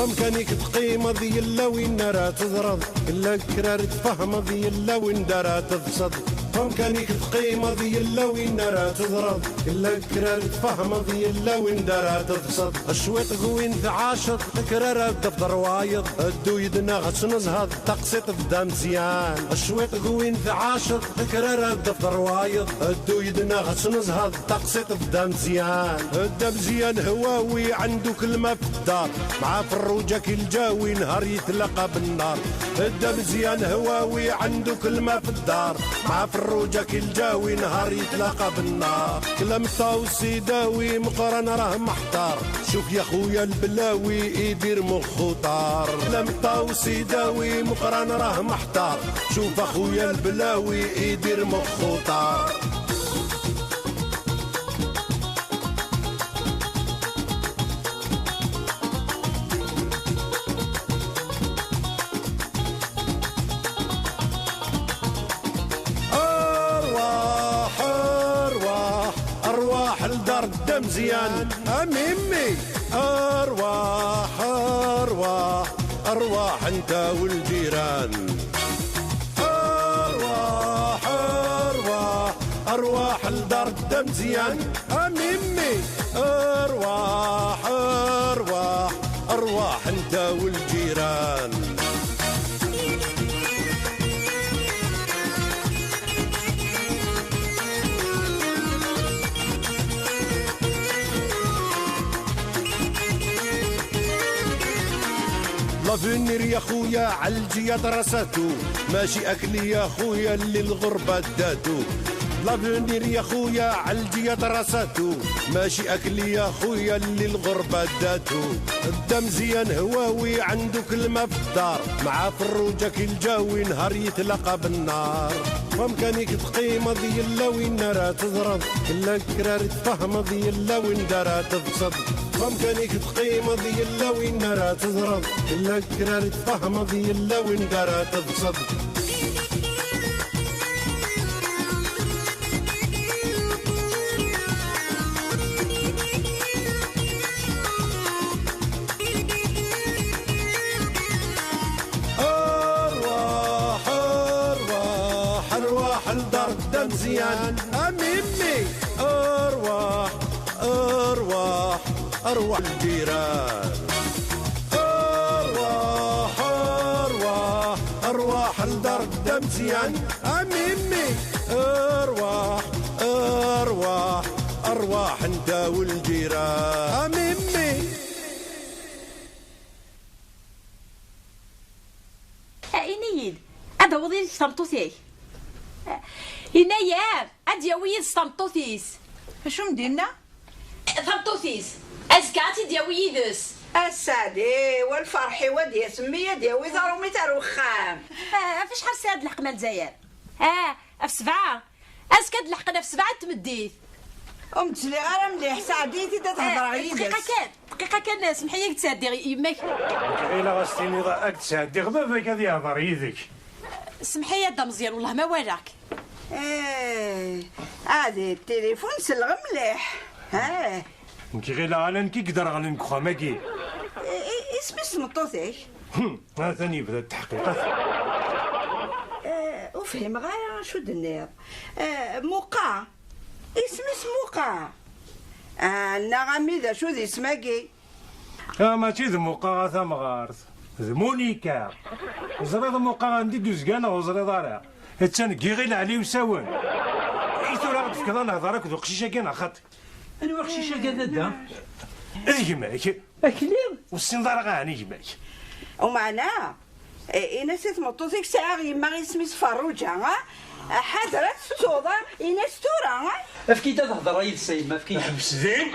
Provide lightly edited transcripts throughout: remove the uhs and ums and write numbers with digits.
فمكانيك تقيمض يلا وين راه تضرب إلا كرار تفهمض يلا وين راه تفسد فمكانيك تقيمض يلا وين راه تضرب إلا كرار تفهمض يلا وين راه تفسد الشويط وين تعاشط كرار دفتر وايض الدو يدنا غش نزهض تقسيط بدا مزيان الشويط وين تعاشط كرار دفتر وايض الدو يدنا غش نزهض تقسيط بدا مزيان بدا مزيان هواوي عنده كلمة في الدار مع فروجة كي الجاوي نهار يتلقى بالنار بدا مزيان هواوي عنده كلمة في الدار مع فروجة كي الجاوي نهار يتلاقى بالنار كلام طاو سيداوي مقرن راه محتار شوف يا خويا البلاوي يدير مخو طار كلام طاو سيداوي مقرن راه محتار شوف اخويا البلاوي يدير مخو طار مزيان أميمي أرواح أرواح أرواح أنت والجيران أرواح أرواح أرواح الدار مزيان أميمي أرواح أرواح أرواح أنت والجيران لافينير يا خويا عالجية درساتو ماشي اكلي يا خويا اللي الغربة داتو لافينير يا خويا عالجية درساتو ماشي اكلي يا خويا اللي الغربة داتو الدم زيان هواوي عنده كلمة في الدار مع فروجة كي الجاوي نهار يتلقى بالنار فمكانيك تقيمض يلا وين راه تضرب كلا كرار تفهمض يلا وين راه تفسد فمكانيك تقيمض يلا وين راه تضرب كلا كرار تفهمض يلا وين راه تفسد مزيان أميمي أرواح أرواح أرواح الجيران أرواح أرواح أرواح الدار مزيان أميمي أرواح أرواح أرواح أنت والجيران أميمي أينيد هذا وضيل شطمطوثي ينايا اديا ويد سطمطوثيس شو مدينا ثمطوثيس اسكاتي ديا ويدس السادي والفرحي ودي سميه ديا ويزارو متر وخام فاش حرسي هاد الحقنا الجزائر في سبعة اسكاد لحقنا في سبعة تمديث تسلي غير مليح سعديتي تهضر عليا دقيقة كان سمحي لك تسادي يماك إلا غاستيني ضاك تسادي باباك غادي يهضر يدك سمحي يا دا مزيان والله ما وراك هادي التليفون سلغ مليح نكي غير غالا كي قدر غالا نكخا ماكي اسمي سمطوثي ها ثاني بدا التحقيقات وفهم غير شو دنيا موقع اسمي موقع نغمي ذا شو ذي سماكي ماشي ذا موقع ثا مغارث ذا مونيكا زريض موقع عندي دوزكانا وزريض راه هتسان كيغيل عليه وساون ايثو راه تفكر نهضرك ذو قشيشه كاين خاطي انا قشيشه كذا دا يجمعك اكليم والسنظار غاني يجمعك ومعناه نسيت مطوطيك ساعه ما اسمي فروجه حضرت صودا ستورا افكي دا تهضر يد السيد ما افكي حبس ذين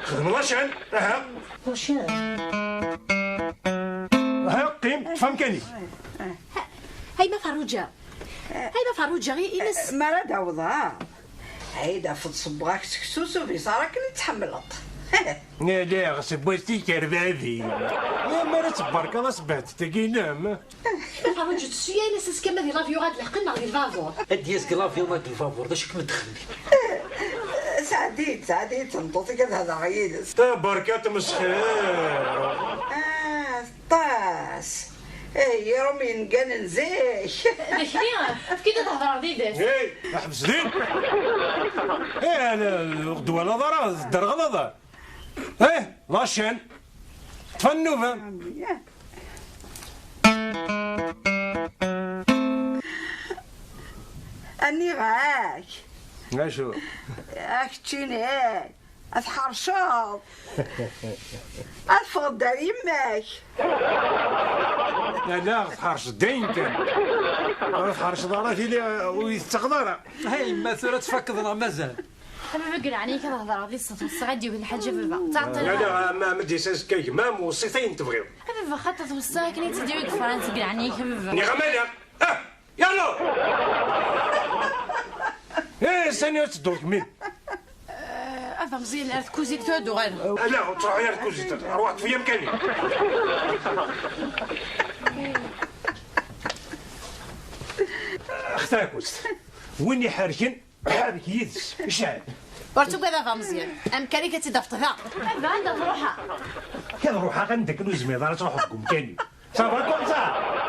خدم لاشان لاشان ها قيم تفهم كاني هاي ما فروجة غير إنس ما راه داوضها هيدا في صبغاك سكسوسو في صارك نتحملط لا غسبوستي كربابي يا مرة تبارك الله صبحت تاكينام فروجة تسويا إنس كما دي لافيو غاد لحقنا غير الفافور ادياس كلافيو ماك الفافور داش كم تخلي سعديت نطوطي كتهضر يدس. بركات مسخير. طاس ايه رمي نقال نزيك. داكني كي تهضر ديدات. ايه حبس دين. ايه الغدوه لا ضرا دار غلط. ايه لاشين تفنوا فهم. اني غاك شو اكتشيني اتحرشاط اتفضل يماك. لا تحرش الدين كان تحرش ضراتي لي ويستقدر. هاي ما ثورة تفكضنا مازال. انا بقرا عليك تهضر غادي الصغادي والحاجه بابا تعطي. لا ما ديساس كاي ما موصيتين تبغيو. بابا خاطر توصاك ني تديوك فرنسا قرا عليك بابا. ني غمالة يلا. ايه ثانية تدورك مين؟ افا مزيان الارض كوزيت تودو غير. لا تروح غير كوزيت روحت في مكاني. اختاكوس ويني حاركين حارك يدس شعب. ورتو كذا افا مزيان امكاني كتدفتها. افا عندها روحها. كذا روحها غندك نوزمي دار تروحكم مكاني. صافا صافا.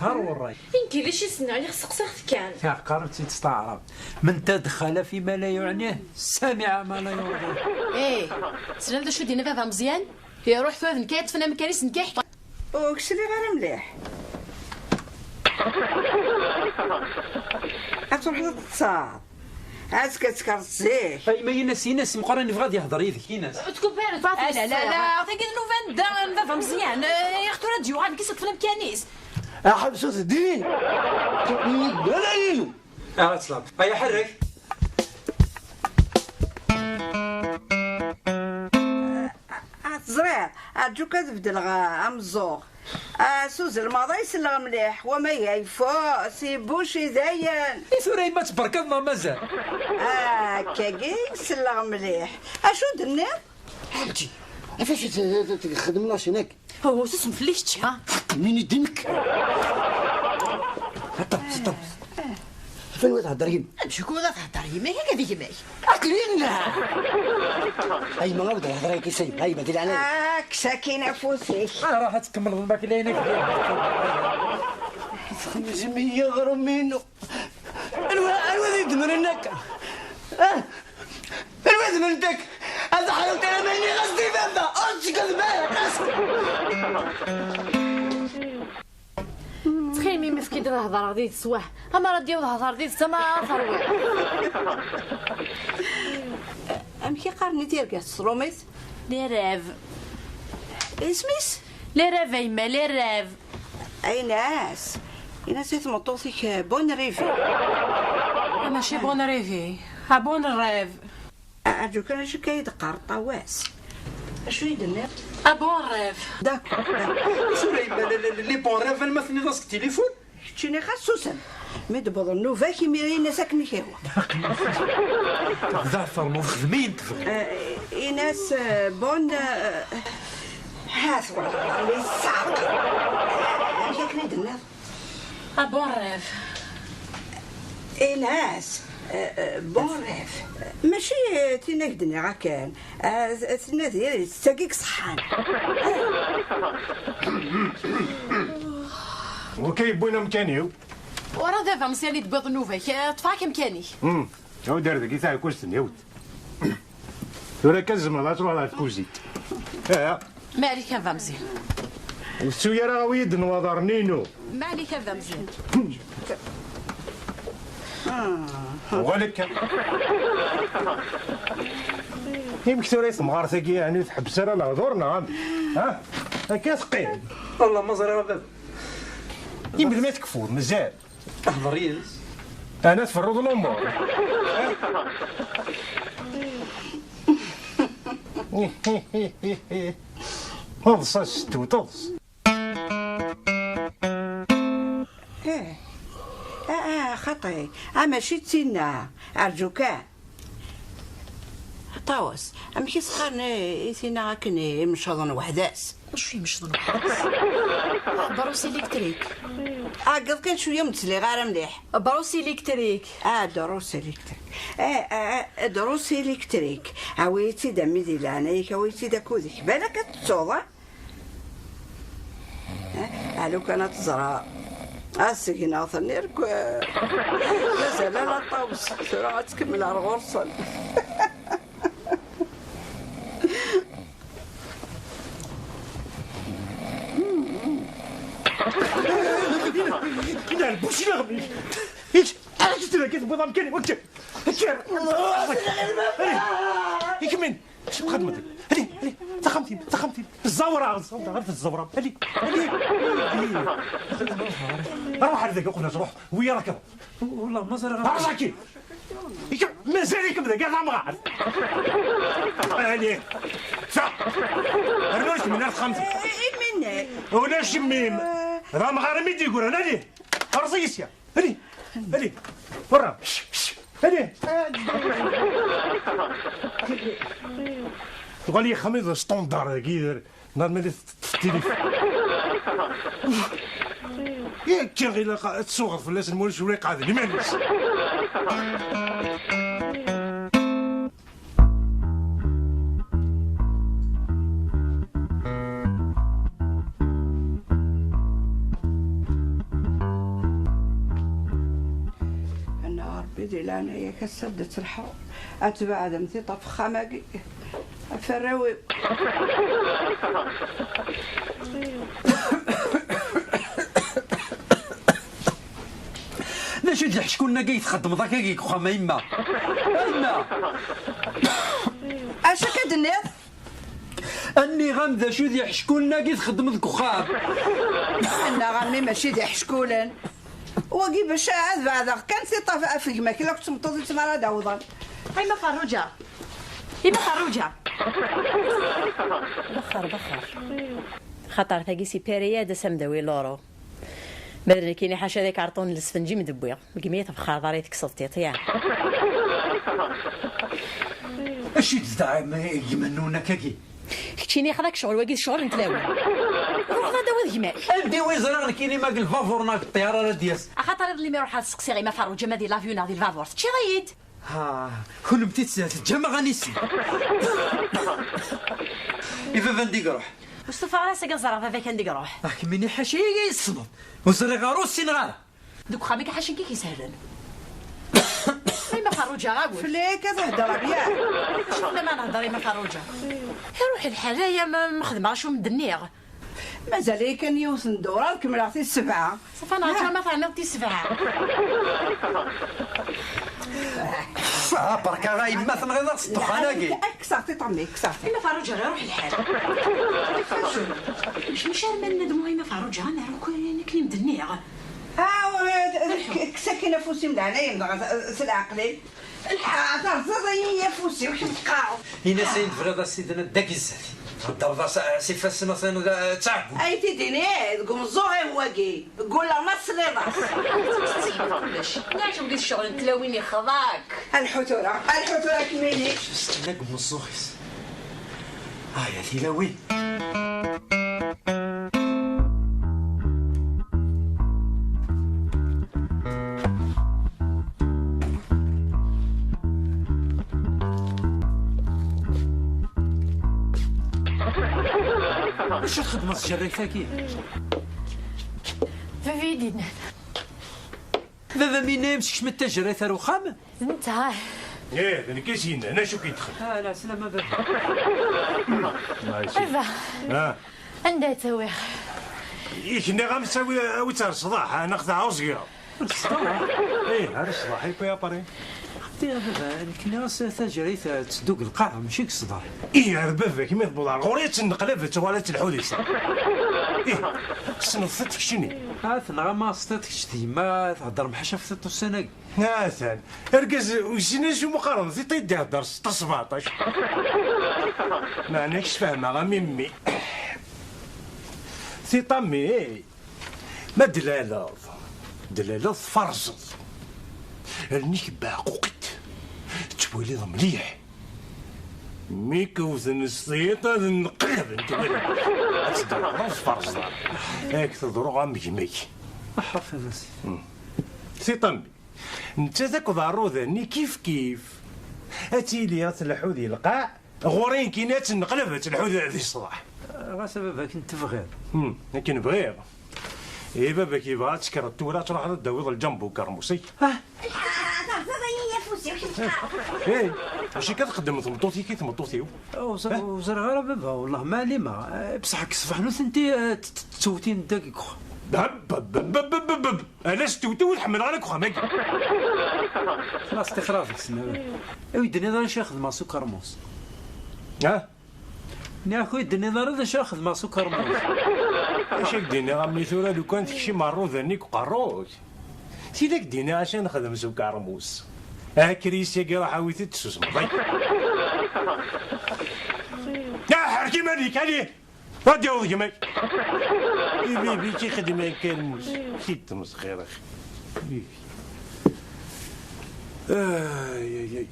هار وراي يمكن ليش يسنع لي خصك سخت كان. يا قربتي تستعرض من تدخل فيما لا يعنيه سامع ما لا يرضيه. ايه سلام دا شو دينا فيها مزيان هي روح فاذن كيتفنا مكانيس نكاح. وكسلي غير مليح اتروح تتصاب عاد كتكرت زيك. اي ما يناس مقرن يبغى يهضر يدك يناس. تكون بارد فاتي. لا لا لا تاكد نو فان دا فيها مزيان يا اختو راديو عاد كيس تفنا مكانيس. حبسوت الدين لا تسلم هيا حرك. زريع عاد كتبدل امزوغ سوز الماضي يسلغ مليح وما يفو سيبوشي زين. ثوري ما تبركضنا مازال. كاكي يسلغ مليح اشو درنا؟ حالتي كيفاش تخدم لاش هناك؟ هو اسم فليشتي ها منين يدنك؟ طب فين وين تهضرين؟ مشي كولا تهضر يماك هذيك يماك اكلينا اي ما غادي تهضر كي سايب هاي ما دير عليا ساكينه فوسيك. راح تكمل الماكله هناك. زمية غرم منه الواد يدمر هناك. الواد منتك هذا حاولت انا مني غصدي بابا قلت كذبان. تخيل مين مسكين تهضر غادي تسواه اما راه ديال الهضر ديال السما ثروه. امشي قرني ديالك الصروميت لي ريف اسميس لي ريف ايما لي ريف. اي ناس يتمطوطيك بون ريفي. ماشي بون ريفي ها بون ريف. ارجو كان شي كيدقر طواس اشو يدنا بون ريف. داكور لي بون ريف المثني راسك تليفون شتيني خاصوسا مدبض النوفا كي ميرينا ساكني كيوا ظافر مخدمين ايناس بون هاث والله اللي ساق جاك ندنا بون ريف. ايناس بون ريف ماشي تيناكدني غا كان تنا ديالي تساقيك صحان. وكيبونا مكانيو وراه دابا مسالي تبيض نوفا طفاك مكاني. هو دار ذاك يساعد كوستن يود. ورا كزم لا تروح على كوزيت. ما عليك هذا مزيان. والسويا راه ويد نواضر نينو. ما عليك هذا مزيان. وغالك يمكن توري مغارتك يعني تحبس راه الهضور نعم. ها هكا ثقيل والله ما زرا باب يمكن ما تكفور مزال تهضر يدس. انا تفرض الامور. طلص الستو طلص. خطي ماشي تسينا ارجوكا طاوس امشي سخان يسينا كني مشاضن وحداس. واش يمشي بروس الكتريك. قد كان شويه متسلي غير مليح. بروس الكتريك. دروس الكتريك. دروس الكتريك. عويتي دمي دي لعنيك عويتي داكوديك بالك تصوض. لو كانت تزرع السكينة ثنيرك مازال لا طاوس سرعة تكمل على الغرصن. كده البوش يغمي ايش عرفت لك بضا مكاني وكتب هيك من شو خدمتك هلي ضخمتي الزورة عرفت الزورة هلي روح على ذاك اخونا روح ويا راك والله ما زال راكي مازالك بدا كاع ما عارف هلي صح رنوش من الخمسة منك ولا شميم راه مغارمي يقول انا ليه رصيصيا هلي برا هلي تقول لي خميس ستوندار كي نورمال في التليفون يا كان غير تصوغ في الناس المولش ولا قاعد لي مانيش بدي لأن هي كسدت الحر أتبع دمتي طفخة ماقي فراوي لاش يدلح شكون كي تخدم ذاك كي خما يما اش كدنيض اني غامضه شو ذي حشكولنا كي تخدم ذك خاب انا غامي ماشي ذي حشكولن وقي باش عاد بعد كان سي طاف افيك ما كلا كنت مطوطي تمارا داوضا هاي ما فروجه هي ما فروجه بخر خطر تاقي سي بيرياد سمدوي لورو بدري كيني حاشا ذاك عرطون الاسفنجي مدبويا كمية بخار داري تكسطي طيان اشي تزعم يمنونا كاكي كتشيني خذاك شغل واقي الشغل نتلاوي روح هذا وذ جمال عندي وزران كيني ماك الفافور ناك الطياره لا دياس خاطر اللي ما يروح السقسي غير ما فروجه ما دي لافيون هذه الفافور تشي غيد ها كل متي تجمع غنيسي إذا فندي روح مصطفى راسك زرا فافا كان ديك روح مني حاشي يصمد وزري غاروسي نغالا دوك خاميك حاشين كي كيسهلن ما فروجه غاقول فليك تهضر بيا لا ما نهضري ما فروجه روحي الحلايا ما خدمها شو مدنيغ مازال كان يوصل دورة كملاتي السبعة صافا انا ما فهمتي السبعه بركا غاي ما تنغير الدخانه كي كسرتي طمي كسرتي ما فروجه غير روحي الحال مش من ندمو هي ما فروجه انا روك كلي مدنيغ كساكي نفوسي ملعنايا سالعقلي الحاضر زازا فوسي واش تقاعو هنا سيد فريضة سيدنا داك الزاتي الدرضة سي فاسنا سينا تعبو اي تيديني تقوم الزوغي هواكي قول لا نص رضاس كلش علاش بديت الشغل نتلاويني خضاك الحتورة كميني استناك من الزوغيس يا تيلاوي واش تخدم الجريفه كي في دينا بابا مين يمسكش من التجري ثار وخام انت ايه انا كاين انا شو كيدخل لا سلامة بابا بابا عندها تويخ كنا غنساوي وتر الصباح ناخذ عوزقه الصباح ايه هذا الصباح يا باري يا بابا الكناس تجري تدوق القاعه ماشي كصداع ايه يا بابا كيما تبوض غوريت النقلب تواليت الحديثه ايه صنفتك شني ثنا ما صدتكش ديما تهضر محشا في 6 سنه ثاني اركز وشنو شو مقارنه في طيد يهضر 17 ما عندكش فاهمه غا ميمي سي طامي ما دلاله فرص رنيك باقوقت تولي مليح ميكوثن السيطة النقلب انت تدور في فرص دار هاك تضرو غام جميك حافظ سي طمي انت ذاك ضارو ذاني كيف اتيلي تلحو ذي القاع غورين كينات نقلب تلحو ذي الصباح غاسا بابا كنت تبغيض لكن بغير ايه بابا كي بغا تسكر التورا تروح تداوض الجنبو كرموسي ايه واش كتخدم تمطوطي كي تمطوطيو وزر غير بابا والله ما عليما بصح كصبحنوث انت توتين داك علاش توتو تحمل عليك خماك خلاص تخرافك سنا ويدني دار شي خدمه سكر موس يا خويا الدنيا دار هذا شي خدمه سكر موس واش دينا غامي ثورا لو كان تكشي مرو ذنيك وقروك سيدك دينا عشان نخدم سكر موس كريسيا كي راح عاويتي تسوس مضي يا حركي مالك عليه غادي يوض يمك بيبي كي خدمة كالموس كي تمسخير اخي اي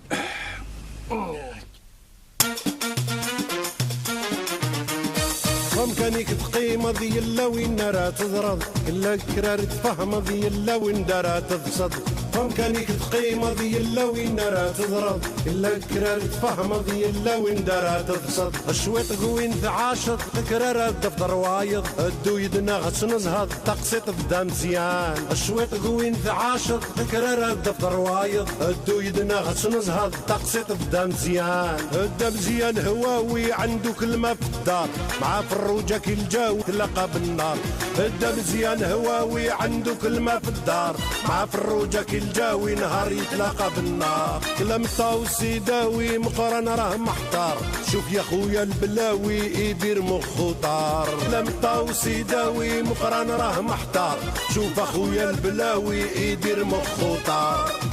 ممكنك تقيم ذي الا وين راه تضرب الا كرار تفهم ذي الا وين دارها تفسد ممكنك تقيم ذي الا وين راه تضرب الا كرار تفهم ذي الا وين دارها تفسد الشويط قوين ذعاشط كرار دفتر وايض الدو يدنا غتنزهض تقسيط بدا مزيان الشويط قوين ذعاشط كرار دفتر وايض الدو يدنا غتنزهض تقسيط بدا مزيان بدا مزيان هواوي عنده كلمه في الدار مع فروجه كي الجو تلقى بالنار بدا مزيان هواوي عنده كلمه في الدار مع فروجه كي الجاوي نهار يتلاقى بالنار كلام طاو سيداوي مقرن راه محتار شوف يا خويا البلاوي يدير مخو طار كلام طاو سيداوي مقرن راه محتار شوف اخويا البلاوي يدير مخو طار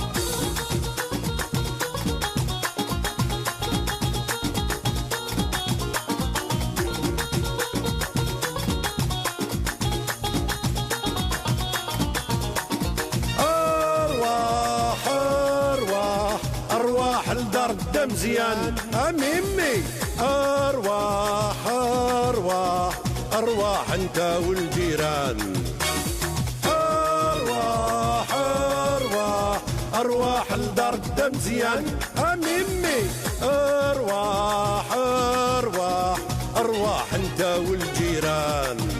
مزيان اميمي ارواح ارواح ارواح انت والجيران ارواح ارواح ارواح الدار مزيان اميمي ارواح ارواح ارواح انت والجيران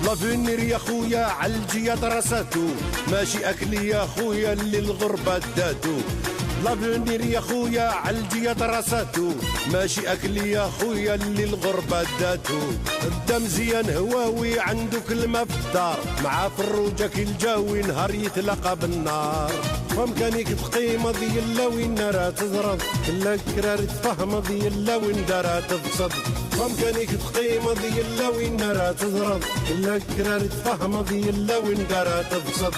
لافينير يا خويا عالجية درساتو ماشي اكلي يا خويا اللي الغربة داتو لافينير يا خويا عالجية درساتو ماشي اكلي يا خويا اللي الغربة داتو بدا مزيان هواوي عنده كلمة في الدار مع فروجة كي الجاوي نهار يتلاقى بالنار ممكنك تقيم ذي الا وين راه تضرب الا كرار تفهم ذي الا وين دارها تفسد ممكنك تقيم ذي الا وين راه تضرب الا كرار تفهم ذي الا وين دارها تفسد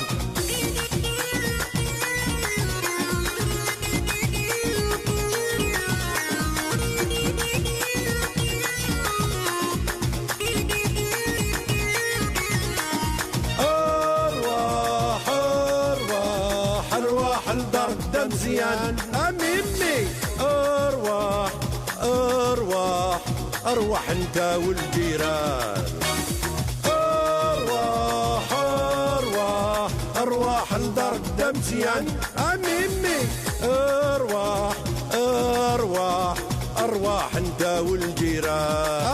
مزيان اميمي ارواح ارواح ارواح انت والجيران ارواح ارواح ارواح الدار مزيان اميمي ارواح ارواح ارواح انت والجيران